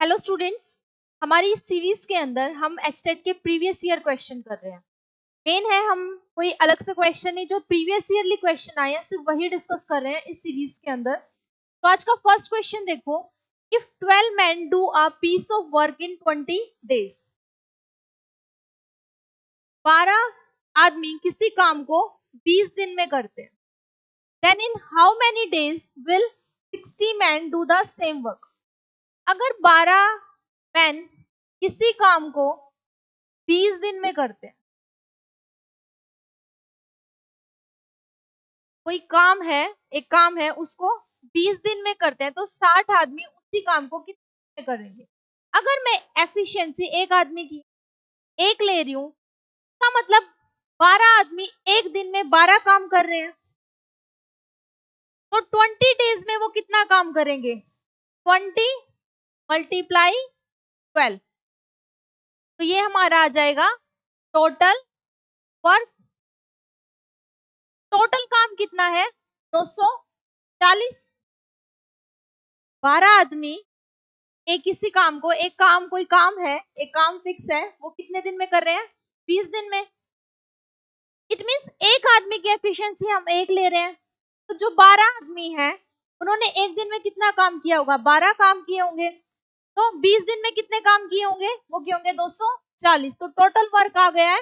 Hello students, हमारी इस series के अंदर हम एचटेट के प्रीवियस ईयर क्वेश्चन कर रहे हैं। मेन है हम कोई अलग से क्वेश्चन नहीं, जो प्रीवियस ईयरली क्वेश्चन आए हैं सिर्फ वही डिस्कस कर रहे हैं इस सीरीज के अंदर। तो आज का फर्स्ट क्वेश्चन देखो, if 12 men do a piece of work in 20 days, 12 आदमी किसी काम को 20 दिन में करते हैं, then in how many days will 60 men do the same work. अगर 12 मैन किसी काम को 20 दिन में करते हैं, कोई काम है, एक काम है उसको 20 दिन में करते हैं, तो 60 आदमी उसी काम को कितने में करेंगे। अगर मैं एफिशिएंसी एक आदमी की एक ले रही हूं, इसका मतलब 12 आदमी एक दिन में 12 काम कर रहे हैं, तो 20 डेज में वो कितना काम करेंगे। 20 मल्टीप्लाई 12, तो ये हमारा आ जाएगा टोटल वर्क। टोटल काम कितना है 240। 12 आदमी एक किसी काम को, एक काम कोई काम है, एक काम फिक्स है, वो कितने दिन में कर रहे हैं 20 दिन में। इट मींस एक आदमी की एफिशिएंसी हम एक ले रहे हैं, तो जो 12 आदमी है उन्होंने एक दिन में कितना काम किया होगा, 12 काम किए होंगे, तो 20 दिन में कितने काम किए होंगे, वो किए होंगे 240। तो टोटल वर्क आ गया है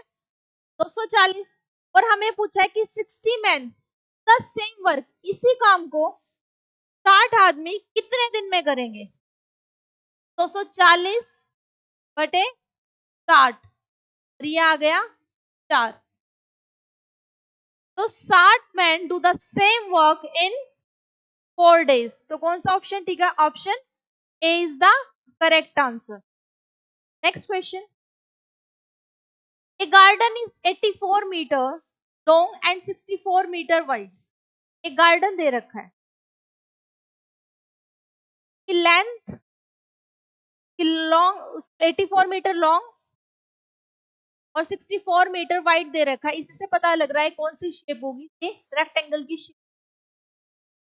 240। और हमें पूछा है कि 60 मैन द सेम वर्क, इसी काम को 60 आदमी कितने दिन में करेंगे। 240 बटे 60, और ये आ गया 4। तो 60 man do the same work in 4 days। तो कौन सा ऑप्शन ठीक है, option A is the correct answer. Next question, a garden is 84 metre long and 64 metre wide. एक गार्डन दे रखा है, की लेंथ लॉन्ग 84 मीटर लॉन्ग और 64 मीटर वाइड दे रखा है। इससे पता लग रहा है कौन सी शेप होगी, ये रेक्टेंगल की shape.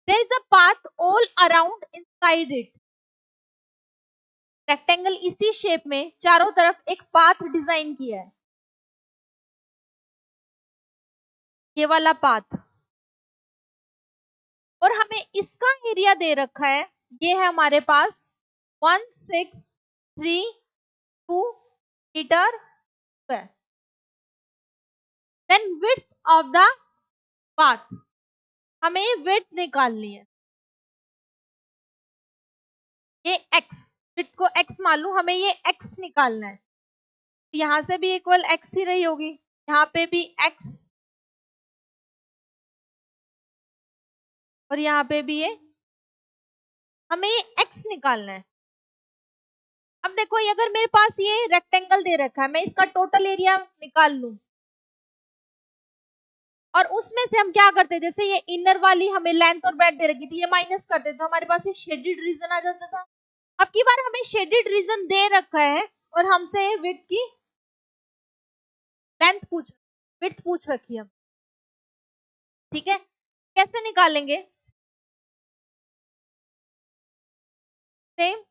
There is a path all around inside it. Rectangle इसी शेप में चारों तरफ एक पाथ डिजाइन किया है, ये वाला पाथ। और हमें इसका एरिया दे रखा है, ये है हमारे पास 1632 metre square. Then width of the path, हमें विड्थ निकालनी है, ये x, विड्थ को x मान लूं, हमें ये x निकालना है। यहां से भी इक्वल x ही रही होगी, यहाँ पे भी x, और यहाँ पे भी ये, हमें ये x निकालना है। अब देखो, ये अगर मेरे पास ये रेक्टेंगल दे रखा है, मैं इसका टोटल एरिया निकाल लूं, और उसमें से हम क्या करते, जैसे ये इनर वाली हमें लेंथ और ब्रेड्थ दे रखी थी, ये माइनस करते तो हमारे पास ये शेडेड रीजन आ जाता था। अब की बार हमें शेडेड रीजन दे रखा है और हमसे विड्थ की लेंथ पूछ, विड्थ पूछ रखी है, ठीक है। कैसे निकालेंगे, सेम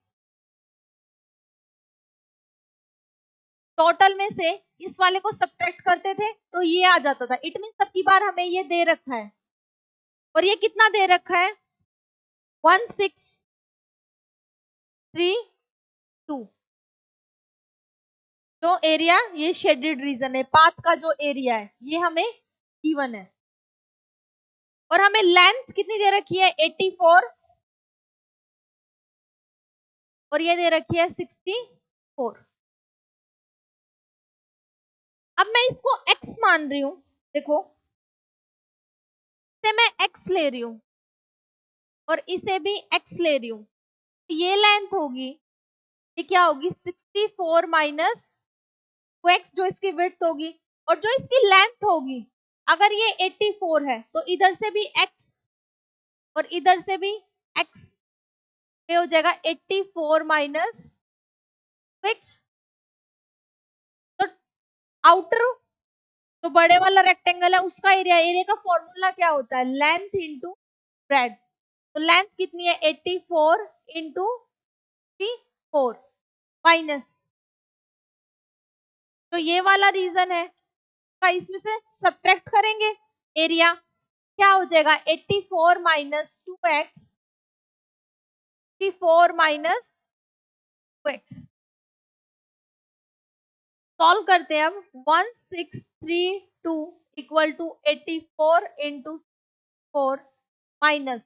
टोटल में से इस वाले को सब्ट्रैक्ट करते थे तो ये आ जाता था। इट मीन सबकी बार हमें ये दे रखा है, और ये कितना दे रखा है 1632। जो एरिया, ये शेडेड रीजन है, पाथ का जो एरिया है ये हमें गिवन है, और हमें लेंथ कितनी दे रखी है 84, और ये दे रखी है 64। अब मैं इसको x मान रही हूं, देखो से मैं x ले रही हूं और इसे भी x ले रही हूं, तो ये लेंथ होगी, ये क्या होगी 64 माइनस x, जो इसकी विड्थ होगी, और जो इसकी लेंथ होगी, अगर ये 84 है तो इधर से भी x और इधर से भी x, ये हो जाएगा 84 माइनस x। तो आउटर जो बड़े वाला रेक्टेंगल है उसका एरिया, एरिया का फॉर्मूला क्या होता है, लेंथ इंटू ब्रेड्थ। तो लेंथ कितनी है 84 इंटू 64, माइनस, तो ये वाला रीजन है, तो इसमें से सब्ट्रैक्ट करेंगे एरिया, क्या हो जाएगा 84 minus 2x, 84 minus 2x। Solve करते हैं अब, 1632 equal to 84 into 4 minus,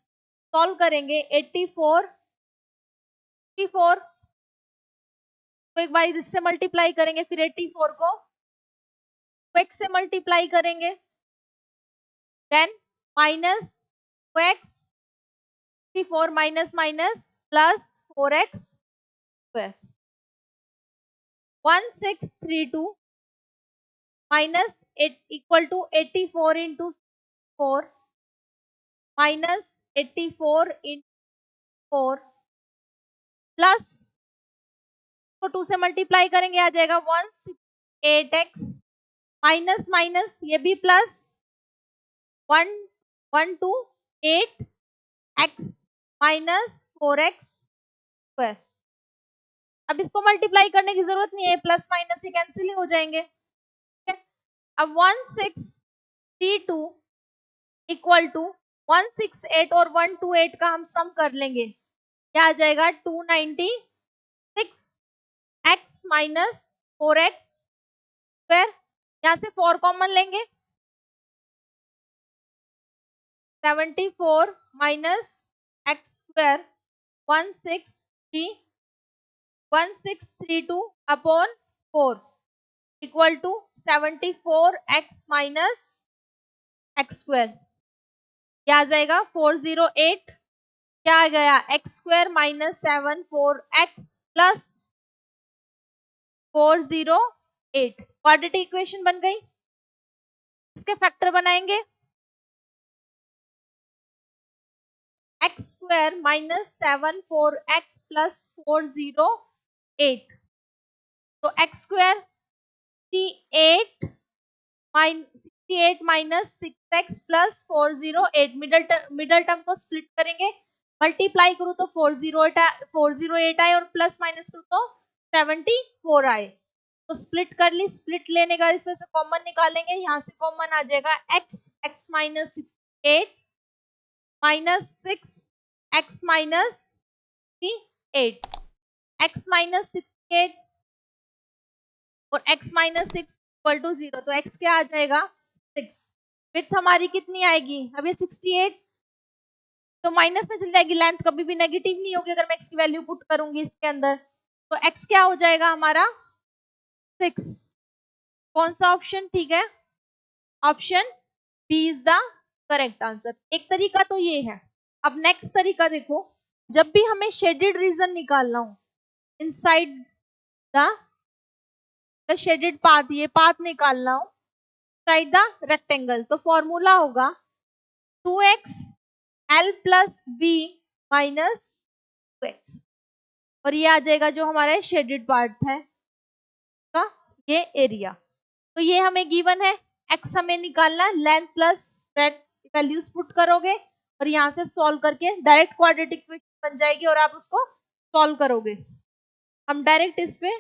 solve करेंगे 84 तो एक बार इससे मल्टीप्लाई करेंगे, फिर 84 को x से मल्टीप्लाई करेंगे, then minus x 64 minus minus plus 4x square, 1632 minus equal to 84 into 4 minus 84 into 4 plus को 2 से मल्टीप्लाई करेंगे, आ जाएगा 168x माइनस माइनस ये भी plus 128x minus 4x square. अब इसको मल्टीप्लाई करने की जरूरत नहीं है, प्लस माइनस ही कैंसिल ही हो जाएंगे। अब 1632 इक्वल टू 168 और 128 का हम सम कर लेंगे, क्या आ जाएगा 296x माइनस 4x स्क्वायर, यहां से 4 कॉमन लेंगे, 74 minus x square 1632 upon 4 equal to 74x minus x square, क्या आ जाएगा 408, क्या आ गया x square minus 74x plus 408, quadratic equation बन गई। इसके फैक्टर बनाएंगे, x square minus 74x plus 408, तो x square 68 minus 6x plus 408, middle term को स्प्लिट करेंगे, मल्टीप्लाई करूं तो 408 आए और प्लस माइनस करूं तो 74 आए, तो स्प्लिट कर ली, स्प्लिट लेने का इसमें से कॉमन निकालेंगे, यहां से कॉमन आ जाएगा x minus 68 minus 6x minus 8, x minus 68 और x माइनस 6 इक्वल टू 0, तो x क्या आ जाएगा 6, विड्थ हमारी कितनी आएगी, अब ये 68 तो माइनस में चल जाएगी, लेंथ कभी भी नेगेटिव नहीं होगी अगर मैं x की वैल्यू पुट करूंगी इसके अंदर, तो x क्या हो जाएगा हमारा 6। कौन सा ऑप्शन ठीक है, option B is the correct answer. एक तरीका तो ये है, अब नेक्स्ट तरीका देखो, जब भी हमें शेडेड रीजन निकालना हो इनसाइड द शेडेड पाथ, ये पाथ निकालना हो साइड द रेक्टेंगल, तो फॉर्मूला होगा 2x l plus B minus 2x, और ये आ जाएगा जो हमारा शेडेड पार्ट है का ये एरिया, तो ये हमें गिवन है, x हमें निकालना, length plus breadth values put करोगे और यहाँ से सॉल्व करके डायरेक्ट क्वाड्रेटिक इक्वेशन बन जाएगी और आप उसको सॉल्व करोगे। हम डायरेक्ट इस पे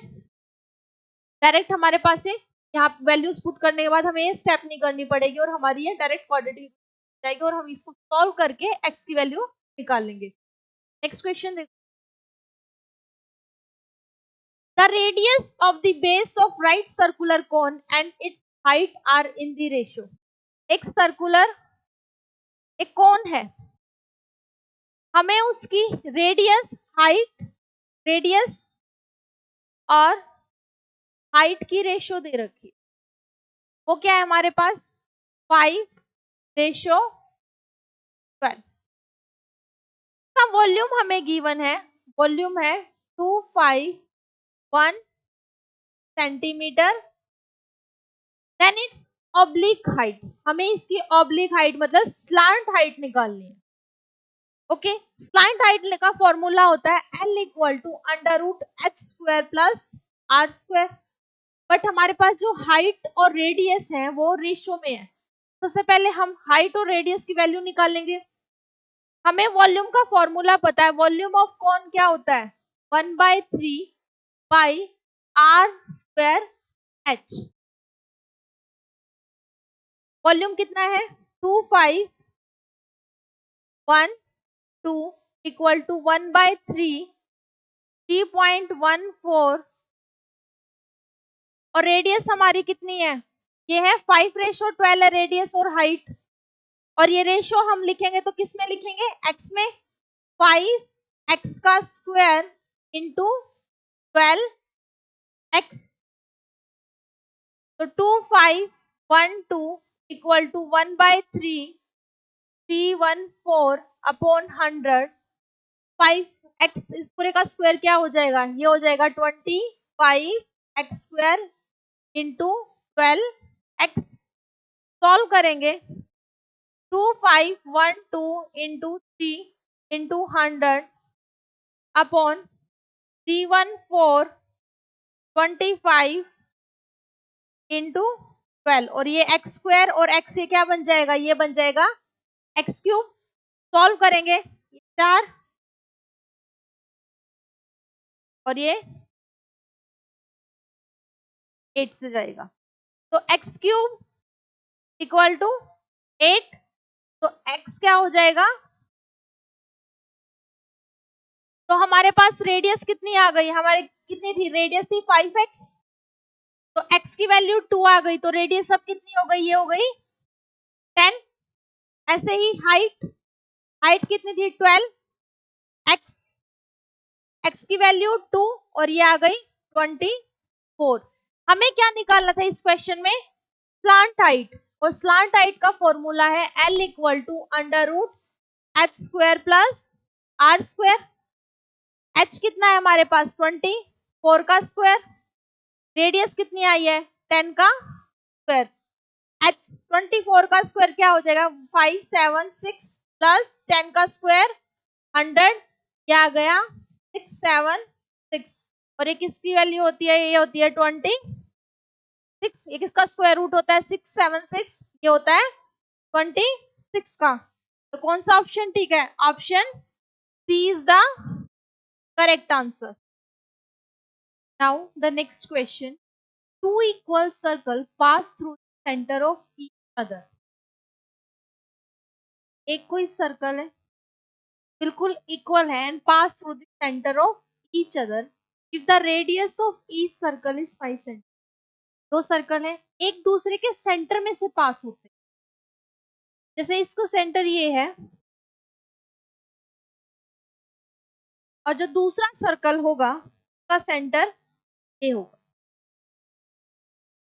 डायरेक्ट हमारे पास है, यहाँ वैल्यूज पुट करने के बाद हमें ये स्टेप नहीं करनी पड़ेगी और हमारी ये डायरेक्ट क्वाड्रेटिक जाएगी और हम इसको सॉल्व करके x की वैल्यू निकाल लेंगे। नेक्स्ट क्वेश्चन देखो, the radius of the base of right circular cone and its height are in the ratio। एक सर्कुलर एक कोन है, हमें उसकी रेडियस और हाइट की रेशियो दे रखी है, वो क्या है हमारे पास 5:12, का वॉल्यूम हमें गिवन है, वॉल्यूम है 251 centimetre, then its oblique height, हमें इसकी ऑब्लिक हाइट मतलब स्लांट हाइट निकालनी है। ओके, स्लांट हाइट का फॉर्मूला होता है L equal to under root H square plus R square, but हमारे पास जो हाइट और रेडियस है वो रेशियो में है, सबसे पहले हम हाइट और रेडियस की वैल्यू निकालेंगे। हमें वॉल्यूम का फॉर्मूला पता है, वॉल्यूम ऑफ कॉन क्या होता है 1/3 by R square H. Volume कितना है 2512 इक्वल टू 1/3 और रेडियस हमारी कितनी है, ये है 5:12 है रेडियस और हाइट। और ये रेशियो हम लिखेंगे तो किस में लिखेंगे, x में, 5x का स्क्वायर इंटू 12x। तो 2512 इक्वल टू 1/3 अपॉन 100। 5x इस पूरे का स्क्वायर क्या हो जाएगा, ये हो जाएगा 25x square into 12x। Solve करेंगे 2512 इंटू 3 इंटू 100 अपॉन 31425 इंटू 12 और ये x स्क्वायर और x ये क्या बन जाएगा, ये बन जाएगा x क्यूब। सॉल्व करेंगे 4 और ये 8 से जाएगा तो x क्यूब इक्वल टू 8। तो x क्या हो जाएगा, तो हमारे पास रेडियस कितनी आ गई, हमारे कितनी थी रेडियस थी 5x, तो x की वैल्यू 2 आ गई तो रेडियस अब कितनी हो गई, ये हो गई 10। ऐसे ही हाइट, हाइट कितनी थी 12, x की वैल्यू 2 और ये आ गई 24। हमें क्या निकालना था इस क्वेश्चन में, स्लांट हाइट, और स्लांट हाइट का फॉर्मूला है L equal to under root H square plus R square. h कितना है हमारे पास 24 का स्क्वायर, रेडियस कितनी आई है 10 का स्क्वायर, h 24 का स्क्वायर क्या हो जाएगा 576 प्लस 10 का स्क्वायर 100, क्या आ गया 676। और ये किसकी वैल्यू होती है, ये होती है 26। ये किसका स्क्वायर रूट होता है 676, ये होता है 26 का। तो कौन सा ऑप्शन ठीक है, option C is the correct answer. Now the next question, two equal circle pass through the center of each other। एक कोई सर्कल है बिल्कुल इक्वल है and pass through the centre of each other if the radius of each circle is 5 centimetre. दो circle है एक दूसरे के सेंटर में से पास होते हैं, जैसे इसका सेंटर ये है और जो दूसरा सर्कल होगा उसका सेंटर ये होगा,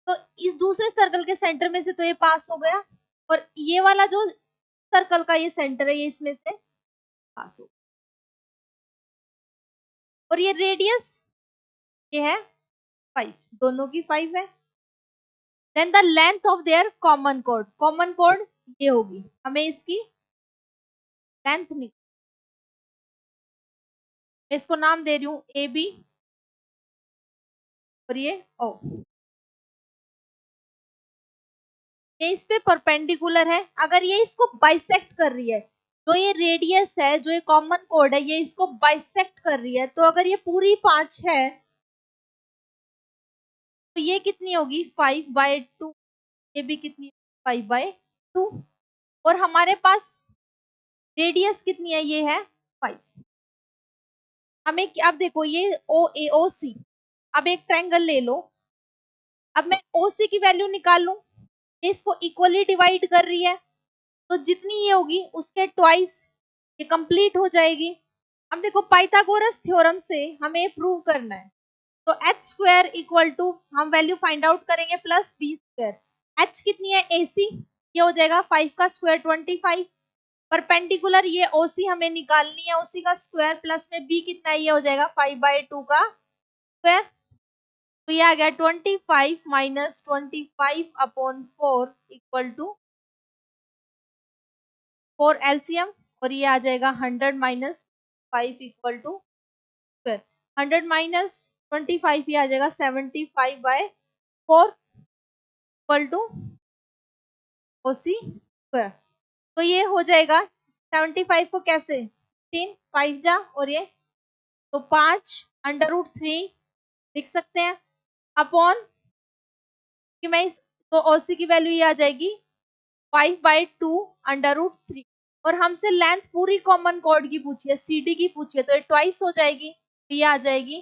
तो इस दूसरे सर्कल के सेंटर में से तो ये पास हो गया और ये वाला जो सर्कल का ये सेंटर है ये इसमें से पास हो, और ये रेडियस ये है 5, दोनों की 5 है। Then the length of their common कोड ये होगी, हमें इसकी लेंथ नहीं, मैं इसको नाम दे रही हूं ए बी और ये ओ। ये इस पे परपेंडिकुलर है, अगर ये इसको बाइसेक्ट कर रही है, जो ये रेडियस है जो ये कॉमन कोड है ये इसको बाइसेक्ट कर रही है, तो अगर ये पूरी 5 है तो ये कितनी होगी 5/2, ये भी कितनी 5/2। और हमारे पास रेडियस कितनी है, ये है 5। हमें अब देखो ये ओ ए ओ सी, अब एक ट्रायंगल ले लो, अब मैं ओ सी की वैल्यू निकाल लूं, ये इसको इक्वली डिवाइड कर रही है तो जितनी ये होगी उसके ट्वाइस ये कंप्लीट हो जाएगी। अब देखो पाइथागोरस थ्योरम से हमें प्रूव करना है, तो एच स्क्वायर इक्वल टू हम वैल्यू फाइंड आउट करेंगे प्लस बी स्क्वायर। एच कितनी है एसी, ये हो जाएगा 5 का स्क्वायर 25, परपेंडिकुलर ये ओसी हमें निकालनी है, ओसी का स्क्वायर प्लस में बी कितना है, ये हो जाएगा 5/2 का स्क्वायर। तो ये आ गया 25 माइनस 25/4 इक्वल टू 4 एलसीएम, और ये आ जाएगा 100 minus 5 equal to square, 100 minus 25 ये आ जाएगा 75/4 इक्वल टू ओसी स्क्वायर। तो ये हो जाएगा 75 को कैसे 3 5 जा और ये तो 5 √3 लिख सकते हैं अपॉन कि मैं इस तो ओसी की वैल्यू ये आ जाएगी 5/2 √3 और हमसे लेंथ पूरी कॉमन कॉर्ड की पूछी है, सीडी की पूछी है, तो ये ट्वाइस हो जाएगी, तो ये आ जाएगी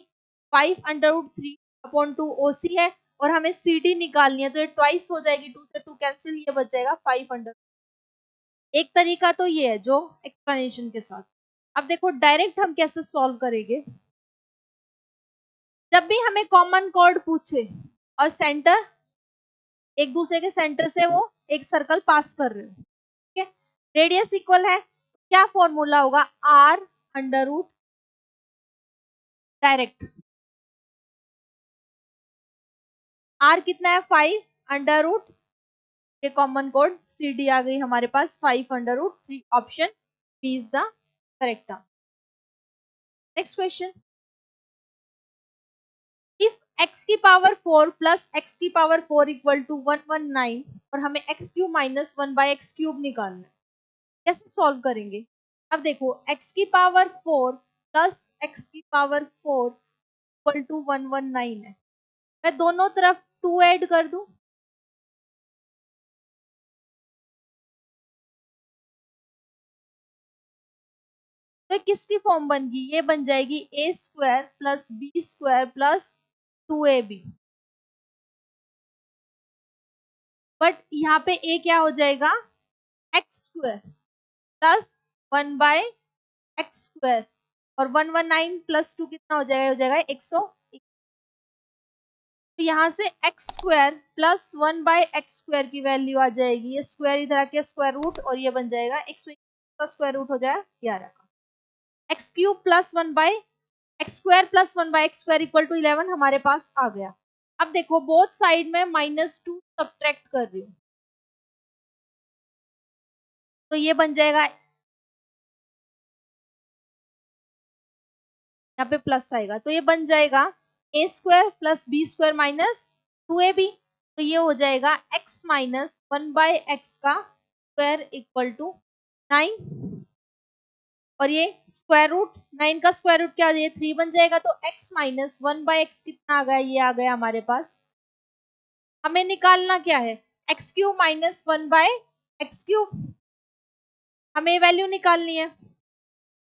5/3 अपॉन 2 ओसी है और हमें सीडी निकालनी है, तो ये ट्वाइस हो जाएगी, 2 से 2 कैंसिल, ये बच जाएगा 500। एक तरीका तो ये है जो एक्सप्लेनेशन के साथ। अब देखो डायरेक्ट हम कैसे सॉल्व करेंगे। जब भी हमें कॉमन कॉर्ड पूछे और सेंटर एक दूसरे के सेंटर से वो एक सर्कल पास कर रहे हो, ठीक है, रेडियस इक्वल है, क्या फॉर्मूला होगा, R under root direct, R कितना है 5 अंडर रूट, ये कॉमन कोड सी डी आ गई हमारे पास 5/√3, option B is the correct answer. Next question, if x की पावर 4 प्लस x की पावर 4 इक्वल टू 119 और हमें x cube minus 1/x cube निकालना है, कैसे सॉल्व करेंगे। अब देखो x की पावर 4 प्लस x की पावर 4 इक्वल टू 119 है, मैं दोनों तरफ 2 ऐड कर दूं, तो किसकी फॉर्म बन गई, ये बन जाएगी a square plus b square plus 2ab, but यहाँ पे ए क्या हो जाएगा x square plus 1/x square और 119 प्लस 2 कितना हो जाएगा 101, तो यहाँ से x square plus 1/x square की वैल्यू आ जाएगी, ये स्क्वायर इधर आके स्क्वायर रूट और ये बन जाएगा 101 का स्क्वायर रूट हो जाएगा 11 का, X cube plus 1/x square plus 1/x square equal to 11 हमारे पास आ गया। अब देखो बोथ साइड में -2 सब्ट्रैक्ट कर रही हूँ, तो ये बन जाएगा, यहाँ पे प्लस आएगा, तो ये बन जाएगा a square plus b square minus 2ab, तो ये हो जाएगा x माइनस 1/x का स्क्वायर इक्वल टू 9 और ये स्क्वायर रूट 9 का स्क्वायर रूट क्या आ जाएगा 3 बन जाएगा, तो x माइनस 1/x कितना आ गया, ये आ गया हमारे पास। हमें निकालना क्या है, x cube minus 1/x cube, हमें वैल्यू निकालनी है,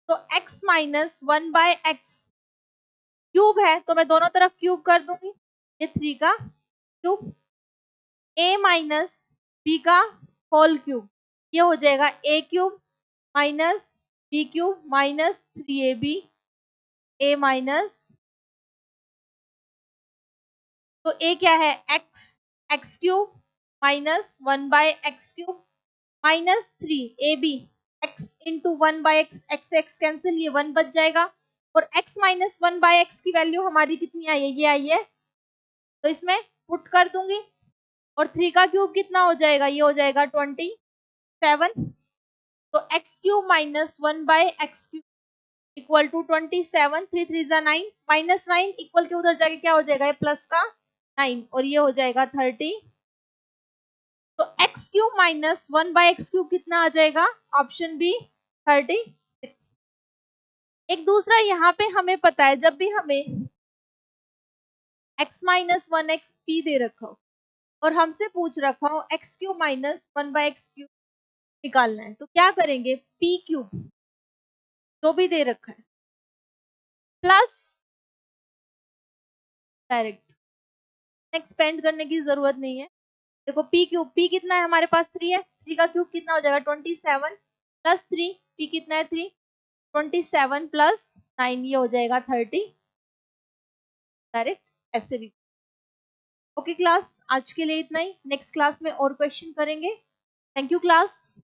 तो x माइनस 1/x क्यूब है, तो मैं दोनों तरफ क्यूब कर दूंगी, ये 3 का क्यूब, a माइनस बी का होल क्यूब, ये हो जाएगा a cube minus B cube minus 3ab, a minus, तो a क्या है x cube minus 1/x cube minus 3ab, x into 1/x, x x cancel, ये 1 बच जाएगा, और x माइनस 1/x की वैल्यू हमारी कितनी आई है, ये आई है, तो इसमें पुट कर दूंगी, और 3 का क्यूब कितना हो जाएगा, ये हो जाएगा 27, तो x cube minus 1/x cube equal to 27, 3 3 जा 9, माइनस 9 इक्वल के उधर जाके क्या हो जाएगा, ये प्लस का 9 और ये हो जाएगा 30, तो x cube minus 1/x cube कितना आ जाएगा, ऑप्शन बी 36। एक दूसरा यहाँ पे हमें पता है, जब भी हमें x माइनस 1x p दे रखा हो और हमसे पूछ रखा हो x cube minus 1/x cube निकालना है, तो क्या करेंगे, p क्यूब जो भी दे रखा है प्लस डायरेक्ट, एक्सपेंड करने की जरूरत नहीं है। देखो p क्यूब, p कितना है हमारे पास 3 है, 3 का क्यूब कितना हो जाएगा 27 प्लस 3, p कितना है 3, 27 प्लस 9, ये हो जाएगा 30, डायरेक्ट ऐसे भी। ओके क्लास, आज के लिए इतना ही, नेक्स्ट क्लास में और क्वेश्चन करेंगे। Thank you class.